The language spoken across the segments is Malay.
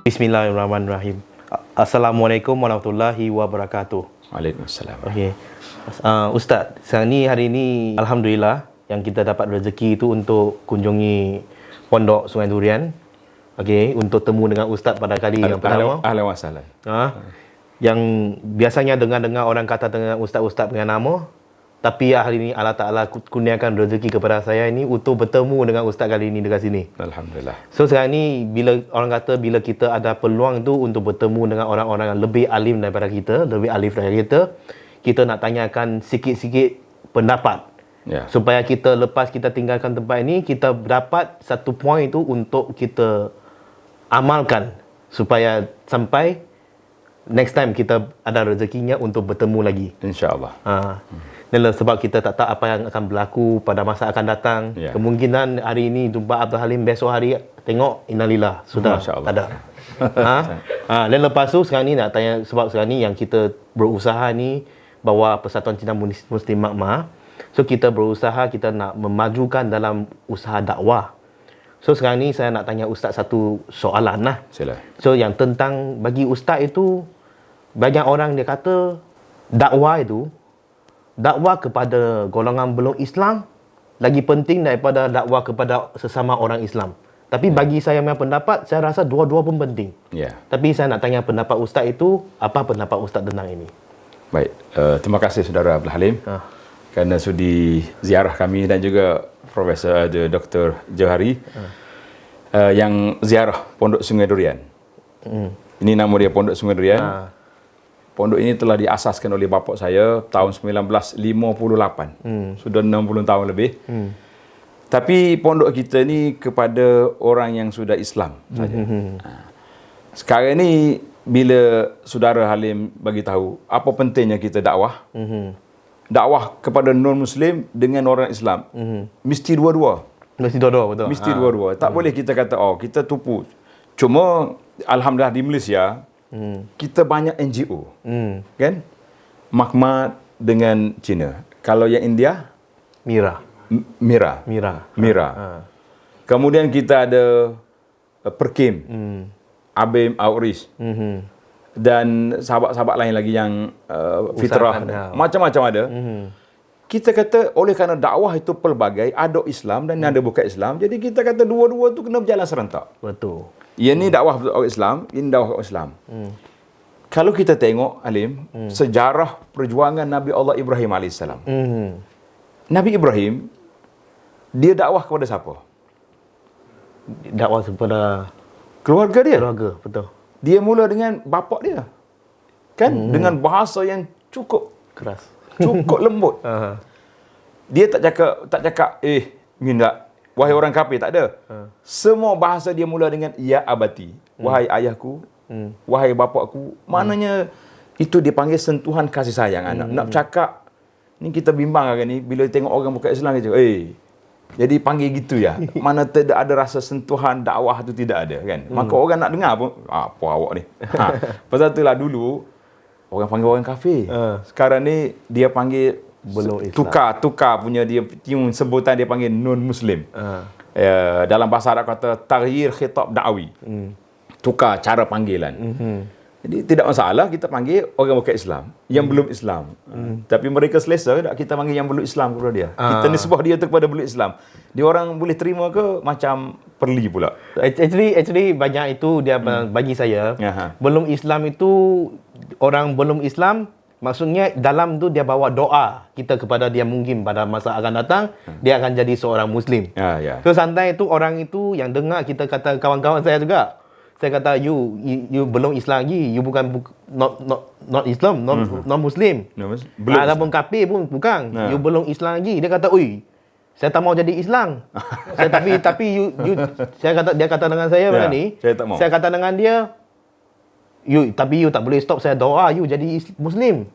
Bismillahirrahmanirrahim. Assalamualaikum warahmatullahi wabarakatuh. Waalaikumsalam. Okey. Ustaz, hari ini alhamdulillah yang kita dapat rezeki itu untuk kunjungi Pondok Sungai Durian. Okey, untuk temu dengan ustaz pada kali yang pertama. Ahlan wa sahlan. Yang biasanya dengar-dengar orang kata dengan ustaz-ustaz dengan nama, tapi hari ini Allah Taala kurniakan rezeki kepada saya ini untuk bertemu dengan ustaz kali ini dekat sini. Alhamdulillah. So sekarang ni bila orang kata bila kita ada peluang tu untuk bertemu dengan orang-orang yang lebih alim daripada kita, lebih alif daripada kita nak tanyakan sikit-sikit pendapat. Supaya kita lepas kita tinggalkan tempat ini, kita dapat satu poin tu untuk kita amalkan supaya sampai next time kita ada rezekinya untuk bertemu lagi. InsyaAllah. Inilah sebab kita tak tahu apa yang akan berlaku pada masa akan datang. Kemungkinan hari ini jumpa Abdul Halim, besok hari tengok innalillah sudah tak ada. Dan lepas tu sekarang ni nak tanya, sebab sekarang ni yang kita berusaha ni bawa Persatuan Cina Muslim Makmah. So kita berusaha, kita nak memajukan dalam usaha dakwah. So sekarang ni saya nak tanya ustaz satu soalan lah. Sila. So yang tentang bagi ustaz itu, banyak orang dia kata dakwah kepada golongan belum Islam lagi penting daripada dakwah kepada sesama orang Islam. Tapi bagi saya punya pendapat, saya rasa dua-dua pun penting. Tapi saya nak tanya pendapat ustaz itu, apa pendapat ustaz tentang ini? Baik, terima kasih saudara Abdul Halim kerana sudi ziarah kami dan juga Profesor Dr. Johari yang ziarah Pondok Sungai Durian. Ini nama dia Pondok Sungai Durian. Pondok ini telah diasaskan oleh bapa saya tahun 1958. Sudah 60 tahun lebih. Tapi pondok kita ni kepada orang yang sudah Islam saja. Sekarang ni bila saudara Halim bagi tahu apa pentingnya kita dakwah. Dakwah kepada non-Muslim dengan orang Islam. Mesti dua-dua. Mesti dua-dua, betul. Mesti dua-dua. Tak boleh kita kata kita tupu. Cuma alhamdulillah di Malaysia kita banyak NGO, kan? Makmat dengan Cina. Kalau yang India, Mira. Kemudian kita ada Perkim, Abim Outreach, dan sahabat-sahabat lain lagi yang Fitrah, macam-macam ada. Kita kata oleh kerana dakwah itu pelbagai, ada Islam dan ada bukan Islam, jadi kita kata dua-dua tu kena berjalan serentak. Betul. Ini dakwah orang Islam, ini dakwah orang Islam. Kalau kita tengok, Alim, sejarah perjuangan Nabi Allah Ibrahim AS. Nabi Ibrahim, dia dakwah kepada siapa? Dakwah kepada keluarga dia. Keluarga, betul. Dia mula dengan bapa dia. Kan? Dengan bahasa yang cukup keras. Cukup lembut. Dia tak cakap, minta. Wahai orang kafir, tak ada. Semua bahasa dia mula dengan ya abati. Wahai ayahku, wahai bapakku. Maknanya itu dipanggil sentuhan kasih sayang anak. Nak bercakap, ni kita bimbang kan ni bila tengok orang bukan Islam dia cakap, jadi panggil gitu ya. Mana tidak ada rasa sentuhan dakwah tu tidak ada kan. Maka orang nak dengar pun, apa awak ni. Pasal itulah dulu orang panggil orang kafir. Sekarang ni dia panggil belum Islam. Tukar punya dia sebutan dia panggil non muslim. Dalam bahasa Arab kata taghyir khitab da'wi. Tukar cara panggilan. Jadi tidak masalah kita panggil orang bukan Islam yang belum Islam. Tapi mereka selesa tak kita panggil yang belum Islam kepada dia. Kita nisbah dia tu kepada belum Islam. Dia orang boleh terima ke macam perli pula. Actually banyak itu dia bagi saya. Belum Islam itu orang belum Islam. Maksudnya dalam tu dia bawa doa kita kepada dia, mungkin pada masa akan datang dia akan jadi seorang Muslim. So santai itu orang itu yang dengar kita kata kawan-kawan saya juga. Saya kata you belum Islam lagi, you bukan not Islam, non Muslim. Ataupun kafir pun bukan. You belum Islam lagi. Dia kata, "Oi, saya tak mau jadi Islam." Tapi you dia kata dengan saya ni, saya kata dengan dia, you tak boleh stop saya doa you jadi Muslim.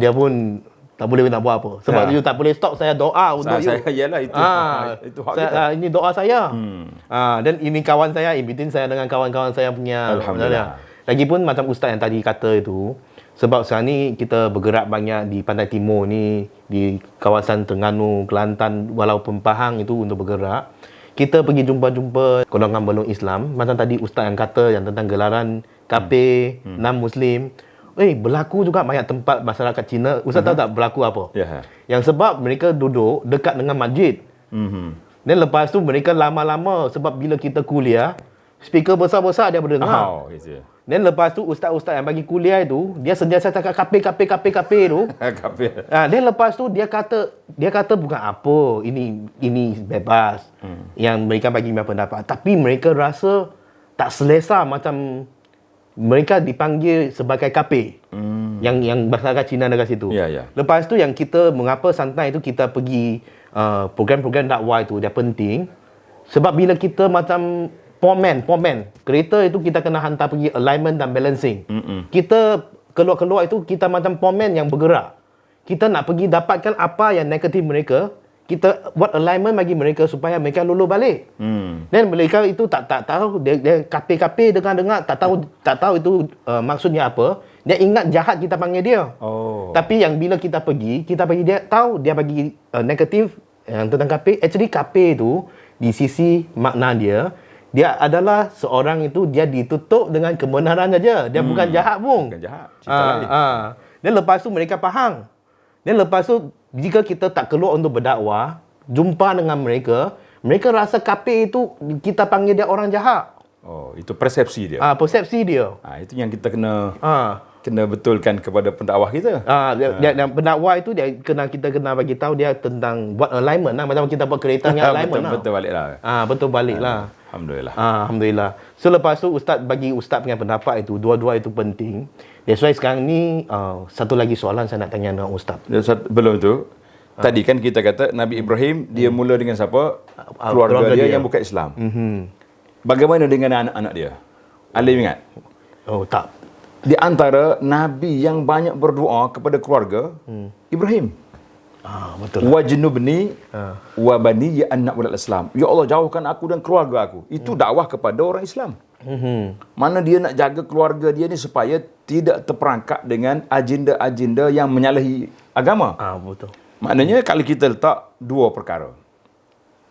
Dia pun tak boleh nak buat apa. Sebab you tak boleh stop saya doa untuk you. Yalah itu hak kita. Ini doa saya. Dan ini kawan saya, in between saya dengan kawan-kawan saya punya. Alhamdulillah. Lagipun macam ustaz yang tadi kata itu, sebab sekarang ni kita bergerak banyak di Pantai Timur ni, di kawasan Terengganu, Kelantan, walaupun Pahang itu untuk bergerak. kita pergi jumpa-jumpa golongan belum Islam, macam tadi ustaz yang kata yang tentang gelaran kafir, non-Muslim. Berlaku juga banyak tempat masyarakat Cina. Ustaz tahu tak berlaku apa? Yang sebab mereka duduk dekat dengan masjid. Dan lepas tu mereka lama-lama, sebab bila kita kuliah, speaker besar-besar dia berdengar. Dan lepas tu ustaz-ustaz yang bagi kuliah itu, dia sentiasa cakap kafir tu. Dan lepas tu dia kata bukan apa, ini bebas. Yang mereka bagi pendapat. Tapi mereka rasa tak selesa macam mereka dipanggil sebagai kafir. Yang masyarakat Cina dekat situ. Lepas tu yang kita mengapa santai itu kita pergi program-program dakwah itu dia penting. Sebab bila kita macam Pomen. Kereta itu kita kena hantar pergi alignment dan balancing. Kita keluar itu kita macam pomen yang bergerak. Kita nak pergi dapatkan apa yang negatif mereka, kita buat alignment bagi mereka supaya mereka lulus balik. Dan mereka itu tak tahu dia kapi dengar tak tahu itu maksudnya apa. Dia ingat jahat kita panggil dia. Tapi yang bila kita bagi dia tahu dia bagi negatif yang tentang kapi. Actually kapi itu di sisi makna dia adalah seorang itu dia ditutup dengan kebenaran saja. Dia bukan jahat pun. Bukan jahat. Dan lepas tu mereka faham. Dan lepas tu jika kita tak keluar untuk berdakwah, jumpa dengan mereka rasa kafir itu kita panggil dia orang jahat. Itu persepsi dia. Persepsi dia. Itu yang kita kena betulkan kepada pendakwah kita. Yang pendakwah itu kita kena bagi tahu dia tentang buat alignment macam kita buat kereta yang alignment. Betul baliklah. Betul baliklah. Alhamdulillah. So lepas tu ustaz punya pendapat itu dua-dua itu penting. That's why sekarang ni satu lagi soalan saya nak tanya dengan ustaz. Belum tu. Tadi kan kita kata Nabi Ibrahim dia mula dengan siapa? Keluarga dia yang bukan Islam. Bagaimana dengan anak-anak dia? Alim ingat? Tak. Di antara nabi yang banyak berdoa kepada keluarga Ibrahim. Betul. Wajnubni wa bani ya an na'budu al-islam. Ya Allah, jauhkan aku dan keluarga aku. Itu dakwah kepada orang Islam. Mana dia nak jaga keluarga dia ni supaya tidak terperangkap dengan agenda-agenda yang menyalahi agama. Betul. Maknanya kalau kita letak dua perkara.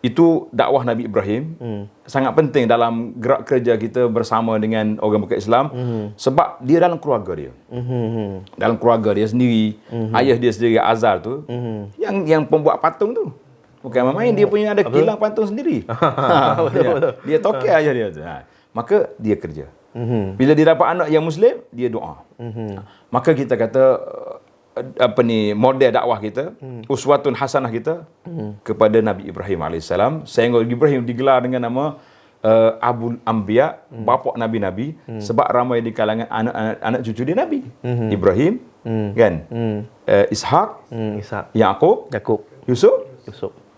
Itu dakwah Nabi Ibrahim sangat penting dalam gerak kerja kita bersama dengan orang bukan Islam sebab dia dalam keluarga dia. Dalam keluarga dia sendiri, ayah dia sendiri Azar tu yang pembuat patung tu. Bukan main dia punya ada kilang patung sendiri. Dia toke ayah dia tu. Maka dia kerja. Bila dia dapat anak yang Muslim, dia doa. Maka kita kata model dakwah kita, uswatun hasanah kita kepada Nabi Ibrahim AS. Sehingga Ibrahim digelar dengan nama Abul Anbiya, bapa nabi-nabi, sebab ramai di kalangan anak cucu dia nabi. Ibrahim, kan? Ishak, Yaqub, Yusuf.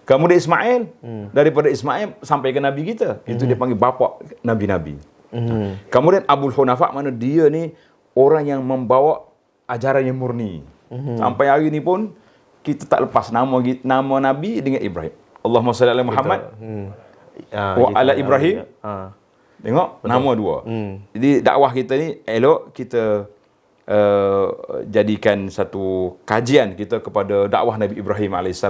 Kemudian Ismail. Daripada Ismail sampai ke nabi kita. Itu dia panggil bapa nabi-nabi. Kemudian Abul Hunafa, mana dia ni orang yang membawa ajaran yang murni. Sampai hari ni pun kita tak lepas nama Nabi dengan Ibrahim. Allahumma salli ala Muhammad wa ala Ibrahim. Tengok nama dua. Jadi dakwah kita ni elok kita jadikan satu kajian kita kepada dakwah Nabi Ibrahim AS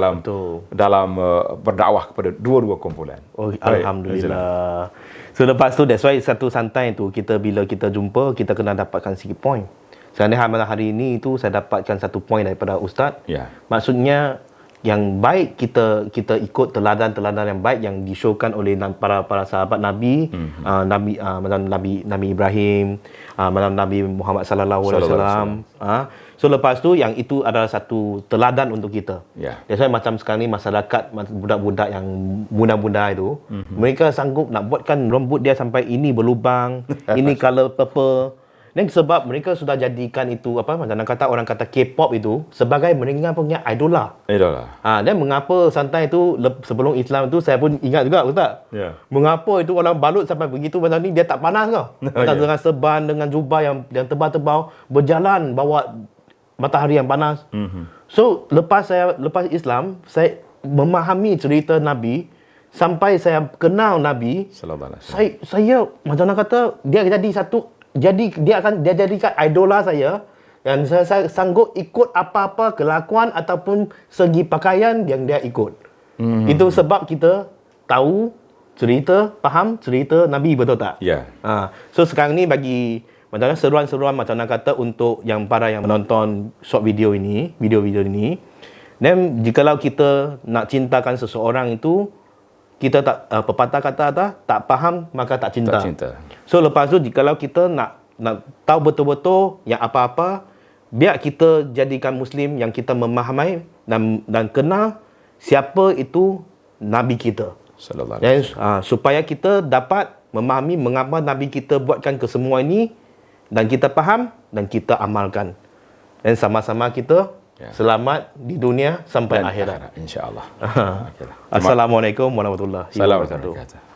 dalam berdakwah kepada dua-dua kumpulan. Alhamdulillah. So lepas tu that's why satu santai tu bila kita jumpa kita kena dapatkan sikit point. Sekarang hari ini itu saya dapatkan satu poin daripada ustaz. Maksudnya yang baik kita ikut teladan-teladan yang baik yang disyorkan oleh para sahabat Nabi, Nabi Ibrahim, Nabi Muhammad sallallahu alaihi wasallam. So lepas tu yang itu adalah satu teladan untuk kita. That's why macam sekarang ni masyarakat budak-budak yang muda-muda itu, mereka sanggup nak buatkan rambut dia sampai ini berlubang, ini color purple. Dan sebab mereka sudah jadikan itu macam orang kata K-pop itu sebagai mereka punya idola. Dan mengapa santai itu sebelum Islam itu saya pun ingat juga ustaz. Mengapa itu orang balut sampai begitu macam ni dia tak panas ke? Macam dengan serban dengan jubah yang tebal-tebal berjalan bawa matahari yang panas. So lepas Islam saya memahami cerita Nabi sampai saya kenal Nabi. Saya macam nak kata dia jadi satu. Jadi dia jadikan idola saya dan saya sanggup ikut apa-apa kelakuan ataupun segi pakaian yang dia ikut. Itu sebab kita tahu faham cerita Nabi, betul tak? Ya. So sekarang ni bagi macam mana seruan-seruan macam nak kata untuk yang para yang menonton short video ini, video-video ini. Dan jikalau kita nak cintakan seseorang itu, kita tak pepatah kata tak faham maka tak cinta. Tak cinta. So lepas tu jikalau kita nak tahu betul-betul yang apa-apa, biar kita jadikan Muslim yang kita memahami dan kenal siapa itu Nabi kita. Sallallahu alaihi wasallam. Supaya kita dapat memahami mengapa Nabi kita buatkan kesemua ini dan kita faham dan kita amalkan. Dan sama-sama kita selamat di dunia sampai Dan akhirat. InsyaAllah. Assalamualaikum warahmatullahi wabarakatuh. Assalamualaikum warahmatullahi wabarakatuh.